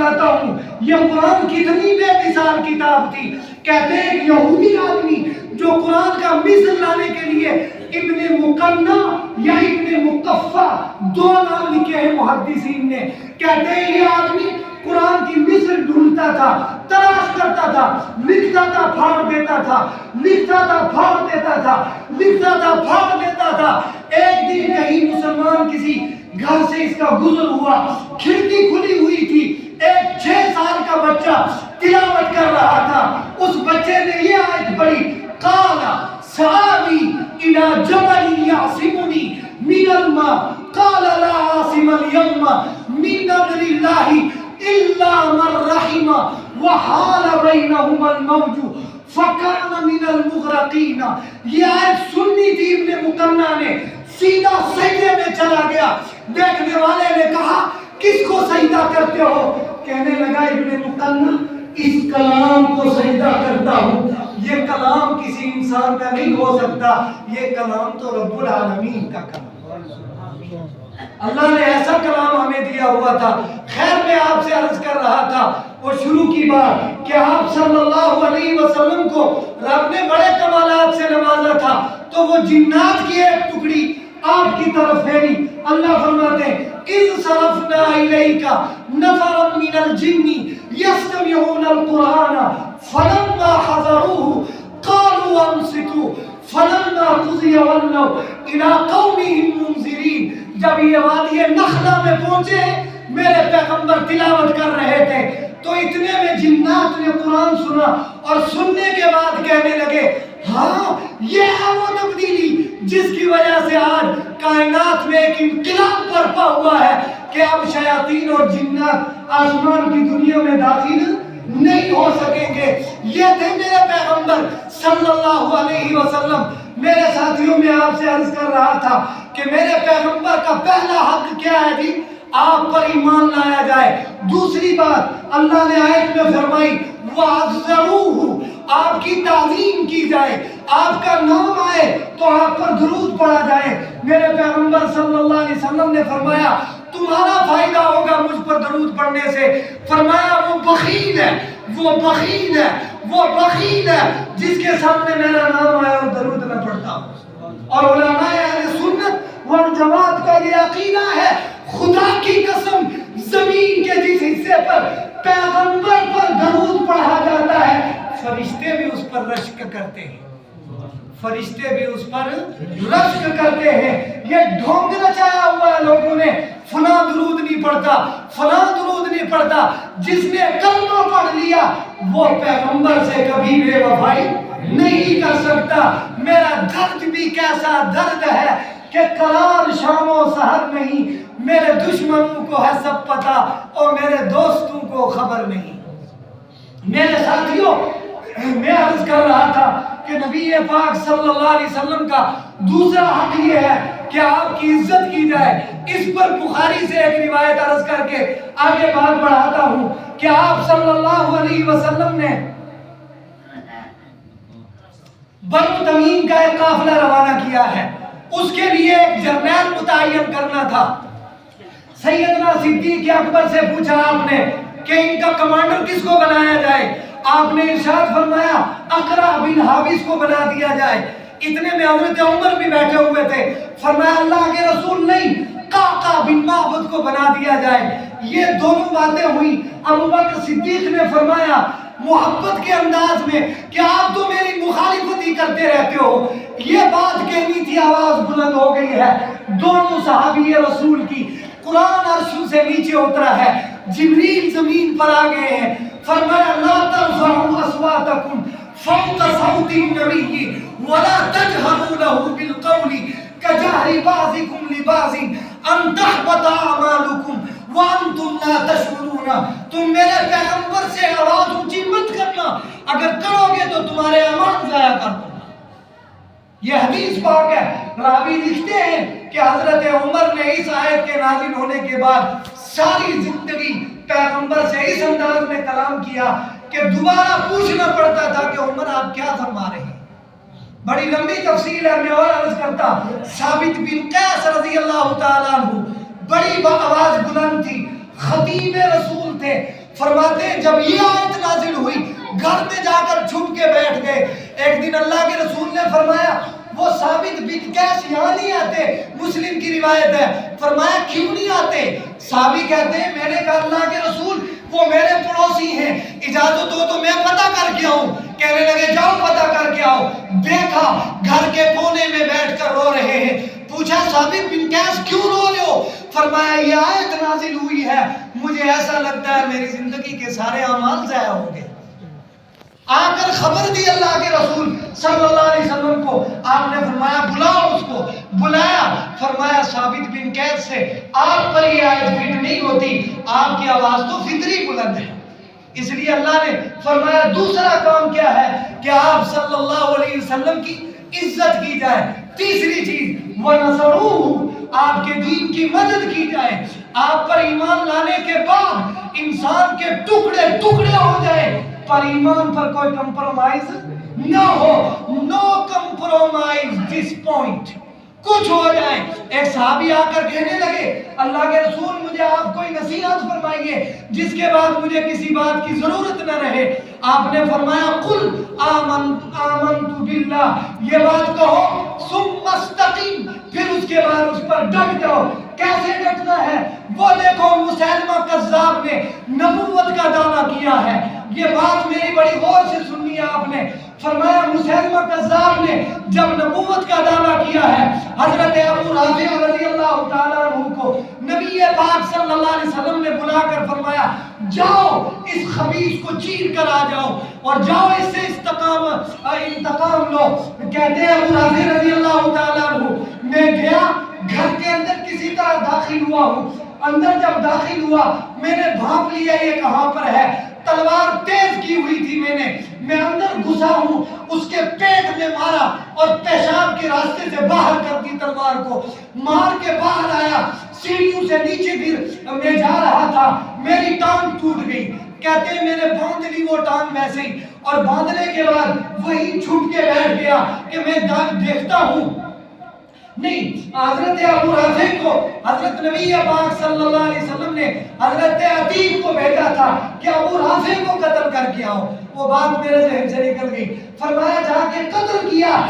سناتا ہوں یہ قرآن کتنی بے مثال کتاب تھی. کہتے ہیں ایک یہودی آدمی جو قرآن کا مثل لانے کے لیے ابن مقنع یا ابن مقفع دو نام لکھے ہیں محدثین نے. کہتے ہیں یہ آدمی قرآن کی مثل ڈھونڈتا تھا, تلاش کرتا تھا, لکھتا تھا پھاڑ دیتا تھا, لکھتا تھا پھاڑ دیتا تھا, لکھتا تھا پھاڑ دیتا تھا. ایک دن کہیں مسلمان کسی گھر سے اس کا گزر ہوا, کھڑکی کھلی ہوئی تھی, ایک 6 سال کا بچہ تلاوت کر رہا تھا. اس بچے نے یہ آیت پڑھی, قال سآوی الی جبل یعصمنی من الماء قال لا عاصم اليوم من امر اللہ الا من رحم وحال بینہما الموج فکان من المغرقین. یہ آیت سننی تھی ابن مقنع نے, سیدھا سجدے میں چلا گیا. دیکھنے والے نے کہا کس کو سجدہ کرتے ہو؟ کہنے لگا ابن مقنع اس کلام کو سجدہ کرتا ہوں. یہ کلام کسی انسان کا نہیں ہو سکتا, یہ کلام تو رب العالمین کا کلام. اللہ نے ایسا کلام ہمیں دیا ہوا تھا. خیر میں آپ سے عرض کر رہا تھا وہ شروع کی بات کہ آپ صلی اللہ علیہ وسلم کو رب نے بڑے کمالات سے نوازا تھا, تو وہ جنات کی ایک ٹکڑی آپ کی طرف پھیری. اللہ فرماتے ہیں اِذْ صَرَفْنَا إِلَيْكَ نَفَرًا مِنَ الْجِنِّ يَسْتَمِعُونَ الْقُرْآنَ فَلَمَّا حَضَرُوهُ قَالُوا أَنصِتُوا فَلَمَّا قُضِيَ وَلَّوْا إِلَىٰ قَوْمِهِمْ مُنذِرِينَ. جب یہ وادی نخلا میں پہنچے, میرے پیغمبر تلاوت کر رہے تھے, تو اتنے میں جنات نے قرآن سنا اور سننے کے بعد کہنے لگے ہاں یہ ہے وہ تبدیلی جس کی وجہ سے آج کائنات میں ایک انقلاب برپا ہوا ہے کہ اب شیاطین اور جنات آسمان کی دنیا میں داخل نہیں ہو سکیں گے. یہ تھے میرے پیغمبر صلی اللہ علیہ وسلم. میرے ساتھیوں میں آپ سے عرض کر رہا تھا کہ میرے پیغمبر کا پہلا حق کیا ہے جی؟ آپ پر ایمان لایا جائے. دوسری بات اللہ نے آیت میں فرمائی وَعَذَّرُوهُ, آپ کی تعظیم کی جائے, آپ کا نام آئے تو آپ پر درود پڑھا جائے. میرے پیغمبر صلی اللہ علیہ وسلم نے فرمایا تمہارا فائدہ ہوگا مجھ پر درود پڑھنے سے. فرمایا وہ بخیل ہے, وہ بخیل ہے, وہ بخیل ہے جس کے سامنے میرا نام آیا اور درود میں پڑھتا ہوں. اور علماء اہل سنت والجماعت کا یہ عقیدہ ہے, خدا کی قسم زمین کے جس حصے پر پیغمبر پر درود پڑھا جاتا ہے فرشتے بھی اس پر رشک کرتے ہیں, فرشتے بھی اس پر رشک کرتے ہیں. یہ ڈھونگ رچایا ہوا ہے لوگوں نے, فلاں درود نہیں پڑھتا, فلاں درود نہیں پڑھتا. جس نے کلمہ پڑھ لیا وہ پیغمبر سے کبھی بے وفائی نہیں کر سکتا. میرا درد بھی کیسا درد ہے کہ قرار شام و سحر نہیں, میرے دشمنوں کو ہے سب پتا اور میرے دوستوں کو خبر نہیں. میرے ساتھیوں میں عرض کر رہا تھا کہ نبی پاک صلی اللہ علیہ وسلم کا دوسرا حق یہ ہے کہ آپ کی عزت کی جائے. اس پر بخاری سے ایک روایت عرض کر کے آگے بات بڑھاتا ہوں کہ آپ صلی اللہ علیہ وسلم نے بنو تمیم کا ایک قافلہ روانہ کیا ہے. اس کے لیے ایک جرنیل متعین کرنا تھا. سیدنا صدیق اکبر سے پوچھا آپ نے کہ ان کا کمانڈر کس کو بنایا جائے؟ آپ نے ارشاد فرمایا اقرع بن حابس کو بنا دیا جائے. اتنے میں حضرت عمر بھی بیٹھے ہوئے تھے. فرمایا اللہ کے رسول نہیں, قعقاع بن معبد کو بنا دیا جائے. یہ دونوں باتیں ہوئی. ابوبکر صدیق نے فرمایا محبت کے انداز میں کہ آپ تو میری مخالفت ہی کرتے رہتے ہو, یہ بات کہنی تھی, آواز بلند ہو گئی ہے. دونوں صحابی رسول کی قرآن عرش سے نیچے اترا ہے, جبریل زمین پر آ گئے ہیں. فرمایا لا ترفعوا اصواتکم فوق صوت النبی ولا تجهروا له بالقول كجهر بعضكم لبعض ان تحبط اعمالكم وانتم لا تشعرون. تم میرے پیغمبر سے آواز اونچی مت کرنا, اگر کرو گے تو تمہارے اعمال ضائع کر دوں. یہ حدیث پاک ہے. راوی لکھتے ہیں کہ حضرت عمر نے اس آیت کے نازل ہونے کے بعد ساری زندگی پیغمبر سے اس انداز میں کلام کیا کہ دوبارہ پوچھنا پڑتا تھا کہ عمر آپ کیا فرما رہے ہیں. بڑی لمبی تفصیل ہے, میں اور عرض کرتا. ثابت بن قیس رضی اللہ تعالیٰ عنہ بڑی آواز بلند تھی, خطیب رسول تھے. فرماتے ہیں جب یہ آیت نازل ہوئی گھر میں جا کر چھپ کے بیٹھ گئے. ایک دن اللہ کے رسول نے فرمایا وہ ثابت بن قیس یہاں نہیں آتے, مسلم کی روایت ہے. فرمایا کیوں نہیں آتے؟ صحابی کہتے ہیں میں نے کہا اللہ کے رسول وہ میرے پڑوسی ہیں, اجازت ہو تو میں پتہ کر کے آؤں. کہنے لگے جاؤ پتہ کر کے آؤ. دیکھا گھر کے کونے میں بیٹھ کر رو رہے ہیں. پوچھا ثابت بن قیس کیوں رو رہے ہو؟ فرمایا یہ آیت نازل ہوئی ہے, مجھے ایسا لگتا ہے میری زندگی کے سارے اعمال ضائع ہو گئے. آ کر خبر دی اللہ کے رسول صلی اللہ علیہ وسلم کو. آپ نے فرمایا بلاؤ اس کو. بلایا. فرمایا ثابت بن قیس سے آپ پر یہ آیت فٹ نہیں ہوتی, آپ کی آواز تو فطری بلند ہے. اس لیے اللہ نے فرمایا دوسرا کام کیا ہے کہ آپ صلی اللہ علیہ وسلم کی عزت کی جائے. تیسری چیز وَنَصَرُوهُ آپ کے دین کی مدد کی جائے. آپ پر ایمان لانے کے بعد انسان کے ٹکڑے ٹکڑے ہو جائے پر ایمان پر کوئی کمپرومائز نہ ہو. نو کمپرومائز دس پوائنٹ. کچھ ہو جائے. ایک صحابی آ کر کہنے لگے اللہ کے رسول مجھے آپ کوئی نصیحت فرمائیے جس کے بعد مجھے کسی بات کی ضرورت نہ رہے. آپ نے فرمایا قل آمنت باللہ, یہ بات کہو ثم استقیم, پھر اس کے بعد اس پر ڈٹ جاؤ. کیسے ڈٹنا ہے وہ دیکھو. مسیلمہ کذاب نے نبوت کا دعویٰ کیا ہے. یہ بات میری بڑی غور سے سننی ہے آپ نے. فرمایا مسیلمہ کذاب نے جب نبوت کا دعویٰ کیا ہے حضرت ابو رافع رضی اللہ تعالیٰ عنہ کو نبی پاک صلی اللہ علیہ وسلم نے بلا کر فرمایا جاؤ اس خبیث کو چیر کر آ جاؤ اور جاؤ اس سے انتقام لو. کہتے ہیں ابو رافع رضی اللہ تعالیٰ عنہ میں گیا گھر کے اندر کسی طرح داخل ہوا ہوں. اندر جب داخل ہوا میں نے بھانپ لیا یہ کہاں پر ہے. تلوار تیز کی ہوئی تھی میں اندر گھسا ہوں, اس کے پیٹ میں مارا اور پیشاب کے راستے سے باہر کر دی تلوار کو. مار کے باہر آیا, سیڑھیوں سے نیچے گر میں جا رہا تھا, میری ٹانگ ٹوٹ گئی. کہتے ہیں میں نے باندھ لی وہ ٹانگ ویسے ہی, اور باندھنے کے بعد وہی چھپ کے بیٹھ گیا کہ میں دیکھتا ہوں نہیں. حضرت ابو رافع کو حضرت نبی پاک صلی اللہ علیہ وسلم نے حضرت عتیق کو بھیجا تھا کہ ابو رافع کو قتل کر کے آؤ. وہ بات میرے ذہن سے نکل گئی. فرمایا جا کے قتل کیا,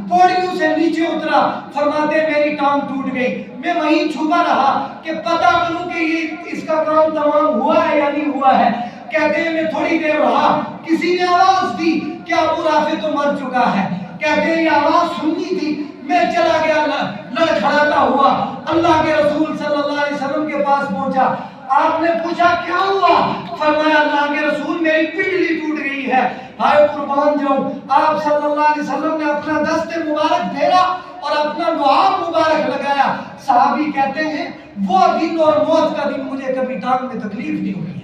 پوڑیوں سے نیچے اترا. فرماتے میری ٹانگ ٹوٹ گئی. میں وہیں چھپا رہا کہ پتہ کروں کہ یہ اس کا کام تمام ہوا ہے یا نہیں ہوا ہے. کہتے ہیں میں تھوڑی دیر رہا, کسی نے آواز دی کہ ابو رافع تو مر چکا ہے. کہتے ہیں یہ آواز سننی تھی, میں چلا گیا لڑکھڑاتا ہوا اللہ کے رسول صلی اللہ علیہ وسلم کے پاس پہنچا. آپ نے پوچھا کیا ہوا؟ فرمایا اللہ کے رسول میری پنڈلی ٹوٹ گئی ہے. ہائے قربان جاؤں. آپ صلی اللہ علیہ وسلم نے اپنا دست مبارک پھیرا اور اپنا لعاب مبارک لگایا. صحابی کہتے ہیں وہ دن اور موت کا دن مجھے کبھی ٹانگ میں تکلیف نہیں ہوئی.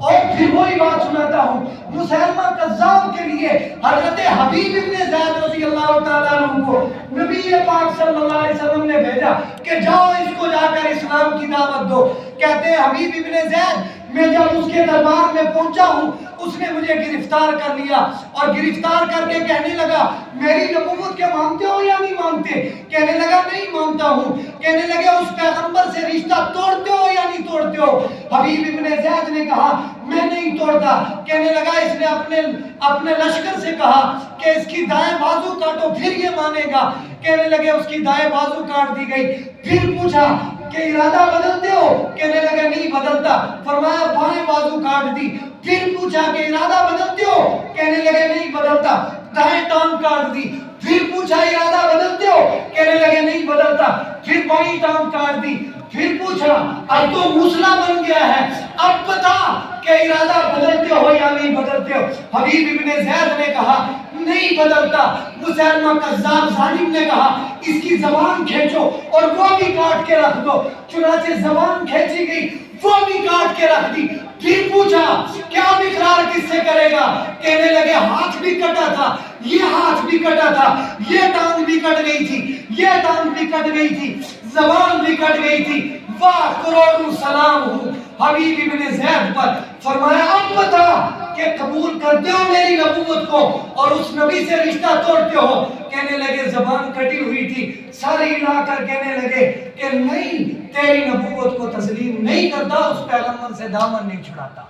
اور پھر وہی بات سناتا ہوں, مسیلمہ کذاب کے لیے حضرت حبیب ابن زید رضی اللہ تعالیٰ عنہ کو نبی پاک صلی اللہ علیہ وسلم نے بھیجا کہ جاؤ اس کو جا کر اسلام کی دعوت دو. کہتے ہیں حبیب ابن زید میں جب اس کے دربار میں پہنچا ہوں اس نے مجھے گرفتار کر لیا اور گرفتار کر کے کہنے لگا میری نبوت کے مانتے ہو یا نہیں مانتے؟ کہنے لگا نہیں مانتا ہوں. کہنے لگے اس پیغمبر سے رشتہ توڑتے ہو یا نہیں توڑتے ہو؟ حبیب ابن زید نے کہا میں نہیں توڑتا. کہنے لگا اس نے اپنے لشکر سے کہا کہ اس کی دائیں بازو کاٹو پھر یہ مانے گا. کہنے لگے اس کی دائیں بازو کاٹ دی گئی. پھر پوچھا کہ ارادہ بدلتے ہو؟ کہنے لگے نہیں بدلتا. فرمایا بائیں بازو کاٹ دی. پھر پوچھا کہ ارادہ بدلتے ہو؟ کہنے لگے نہیں بدلتا. دائیں ٹانگ کاٹ دی. پھر پوچھا ارادہ بدلتے ہو؟ کہنے لگے نہیں بدلتا. پھر بائیں ٹانگ کاٹ دی. پھر پوچھا اب تو موسلا بن گیا ہے, اب بتا کہ ارادہ بدلتے ہو یا نہیں بدلتے ہو؟ حبیب ابن زید نے کہا نہیں بدلتا. مسیلمہ کذاب ظالم نے کہا اس کی زبان کھینچو اور وہ بھی کاٹ کے رکھ دو. چنانچہ زبان کھینچی گئی, وہ بھی کاٹ کے رکھ دی. پھر پوچھا کیا اقرار کس سے کرے گا؟ کہنے لگے ہاتھ بھی کٹا تھا, یہ ہاتھ بھی کٹا تھا, یہ ٹانگ بھی کٹ گئی تھی, یہ ٹانگ بھی کٹ گئی تھی, زبان بھی کٹ گئی تھی. واہ کروڑوں سلام ہوں حبیب ابن زید پر. فرمایا اب بتا کہ قبول کرتے ہو میری نبوت کو اور اس نبی سے رشتہ توڑتے ہو؟ کہنے لگے زبان کٹی ہوئی تھی. سارے ہلا کر کہنے لگے کہ نہیں تیری نبوت کو تسلیم نہیں کرتا, اس پیغمبر سے دامن نہیں چھڑاتا.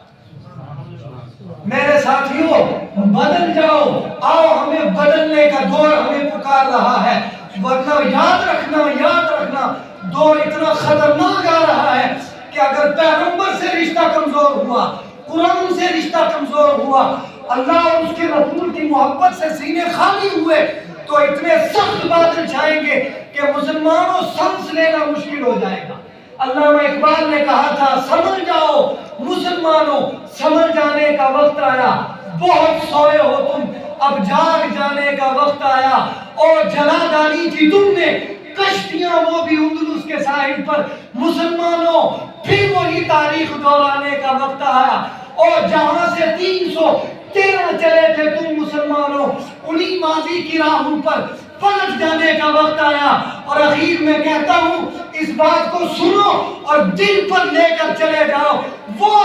میرے ساتھیوں بدل جاؤ، آؤ ہمیں بدلنے کا دور ہمیں پکار رہا ہے، ورنہ یاد رکھنا دور اتنا خطرناک آ رہا ہے کہ اگر پیغمبر سے رشتہ کمزور ہوا، قرآن سے رشتہ کمزور ہوا، اللہ اور اس کے رسول کی محبت سے سینے خالی ہوئے تو اتنے سخت بادل چھائیں گے کہ مسلمانوں سانس لینا مشکل ہو جائے گا۔ علامہ اقبال نے کہا تھا سمجھ جاؤ مسلمانوں، سمجھ جانے کا وقت آیا، بہت سوئے ہو تم اب جاگ جانے کا وقت آیا، اور جلا ڈالی تھی تم نے کشتیاں وہ بھی اندلس کے ساحل پر، مسلمانوں پھر وہی تاریخ دہرانے کا وقت آیا، اور جہاں سے 313 چلے تھے تم مسلمانوں انہی ماضی کی راہوں پر پلٹ جانے کا وقت آیا۔ اور اخیر میں کہتا ہوں اس بات کو سنو اور دل پر لے کر چلے جاؤ، وہ